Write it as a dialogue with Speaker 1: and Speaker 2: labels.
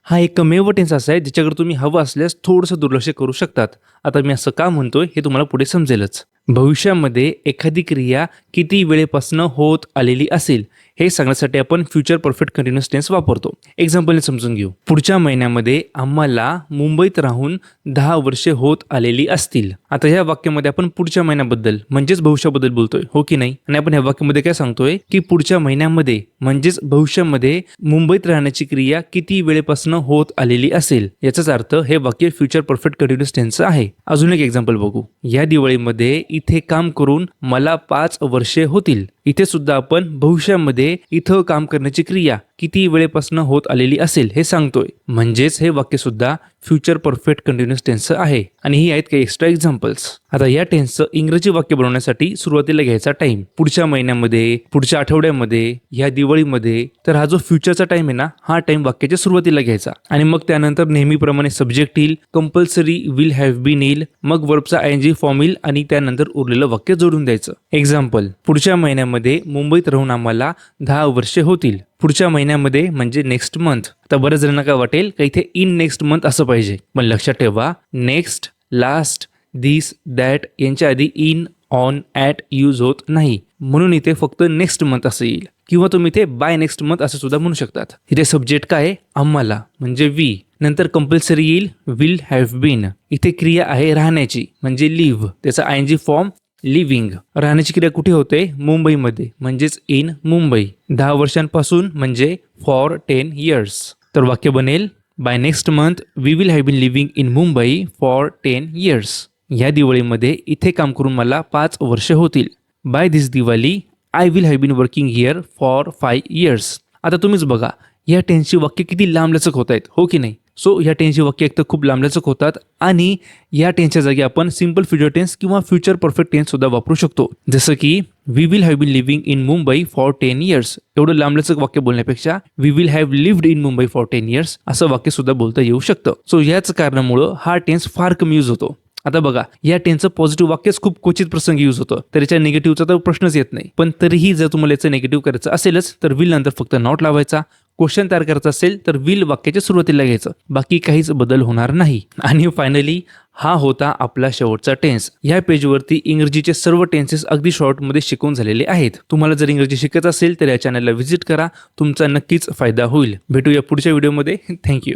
Speaker 1: हा एकमेव टेन्स असा आहे ज्याच्याकडे तुम्ही हवं असल्यास थोडंसं दुर्लक्ष करू शकतात. आता मी असं का म्हणतोय हे तुम्हाला पुढे समजेलच. भविष्यामध्ये एखादी क्रिया किती वेळेपासून होत आलेली असेल हे सांगण्यासाठी आपण फ्युचर परफेक्ट कंटिन्युअस टेन्स वापरतो. एक्झाम्पलने समजून घेऊ. पुढच्या महिन्यामध्ये आम्हाला मुंबईत राहून 10 वर्षे होत आलेली असतील. आता ह्या वाक्यामध्ये आपण पुढच्या महिन्याबद्दल म्हणजेच भविष्याबद्दल बोलतोय, हो की नाही? आणि आपण ह्या वाक्यामध्ये काय सांगतोय की पुढच्या महिन्यामध्ये म्हणजेच भविष्यामध्ये मुंबईत राहण्याची क्रिया किती वेळेपासून होत आलेली असेल. याचाच अर्थ हे वाक्य फ्युचर परफेक्ट कंटिन्युअस टेन्स आहे. अजून एक एक्झाम्पल बघू. या दिवाळीमध्ये इथे काम करून मला 5 वर्षे होतील. इथे सुद्धा आपण भविष्यामध्ये इथं काम करण्याची क्रिया किती वेळेपासून होत आलेली असेल हे सांगतोय. म्हणजेच हे वाक्य सुद्धा फ्युचर परफेक्ट कंटिन्युअस टेन्स आहे. आणि ही आहेत काही एक्स्ट्रा एक्झाम्पल्स. आता या टेन्सचं इंग्रजी वाक्य बनवण्यासाठी सुरुवातीला घ्यायचा टाइम पुढच्या महिन्यामध्ये, पुढच्या आठवड्यामध्ये, या दिवाळीमध्ये. तर हा जो फ्युचरचा टाइम आहे ना, हा टाइम वाक्याच्या सुरुवातीला घ्यायचा आणि मग त्यानंतर नेहमीप्रमाणे सब्जेक्ट येईल, कंपल्सरी विल हॅव बीन येईल, मग वर्बचा आयएनजी फॉर्म येईल आणि त्यानंतर उरलेलं वाक्य जोडून द्यायचं. एक्झाम्पल, पुढच्या महिन्यामध्ये मुंबईत राहून आम्हाला 10 वर्षे होतील. पुढच्या महिन्यामध्ये म्हणजे नेक्स्ट मंथ. तर बऱ्याच जणांना काय वाटेल का इथे इन नेक्स्ट मंथ असं पाहिजे, पण लक्षात ठेवा नेक्स्ट, लास्ट, दिस, दॅट यांच्या आधी इन, ऑन, ॲट यूज होत नाही. म्हणून इथे फक्त नेक्स्ट मंथ असं येईल किंवा तुम्ही इथे बाय नेक्स्ट मंथ असं सुद्धा म्हणू शकतात. इथे सब्जेक्ट काय आहे? आम्हाला म्हणजे वी. नंतर कंपल्सरी येईल विल हॅव बीन. इथे क्रिया आहे राहण्याची म्हणजे लिव्ह, त्याचा आयएनजी फॉर्म लिव्हिंग. राहण्याची क्रिया कुठे होते? मुंबईमध्ये म्हणजेच इन मुंबई. 10 वर्षांपासून म्हणजे फॉर 10 इयर्स. तर वाक्य बनेल by next month we will have been living in Mumbai for 10 years. या दिवाळीमध्ये इथे काम करून मला 5 वर्षे होतील. By this Diwali I will have been working here for 5 years. आता तुम्हीच बघा या टेन्सची वाक्य किती लांबलचक होत आहेत, हो की नाही? सो या टेन्सची वाक्य एक तर खूप लांबलचक होतात आणि या टेन्सच्या जागी आपण सिंपल फ्युचर टेन्स किंवा फ्युचर परफेक्ट टेन्स सुद्धा वापरू शकतो. जसं की we will have been living in Mumbai for 10 years. एवढं लांबलचक वाक्य बोलण्यापेक्षा we will have lived in Mumbai for 10 years असं वाक्य सुद्धा बोलता येऊ शकतं. सो याच कारणामुळं हा टेन्स फार कमी यूज होतो. आता बघा या टेन्सचं पॉझिटिव्ह वाक्यच खूप क्वचित प्रसंगी यूज होतं, तर याच्या निगेटिव्हचा तर प्रश्नच येत नाही. पण तरीही जर तुम्हाला याचं निगेटिव्ह करायचं असेलच तर विल नंतर फक्त नॉट लावायचा. क्वेश्चन तयार करायचा असेल तर विल वाक्याच्या सुरुवातीला घ्यायचं, बाकी काहीच बदल होणार नाही. आणि फायनली हा होता आपला शेवटचा टेन्स. या पेजवरती इंग्रजीचे सर्व टेन्सेस अगदी शॉर्टमध्ये शिकवून झालेले आहेत. तुम्हाला जर इंग्रजी शिकायचं असेल तर या चॅनलला व्हिजिट करा, तुमचा नक्कीच फायदा होईल. भेटूया पुढच्या व्हिडिओमध्ये. थँक्यू.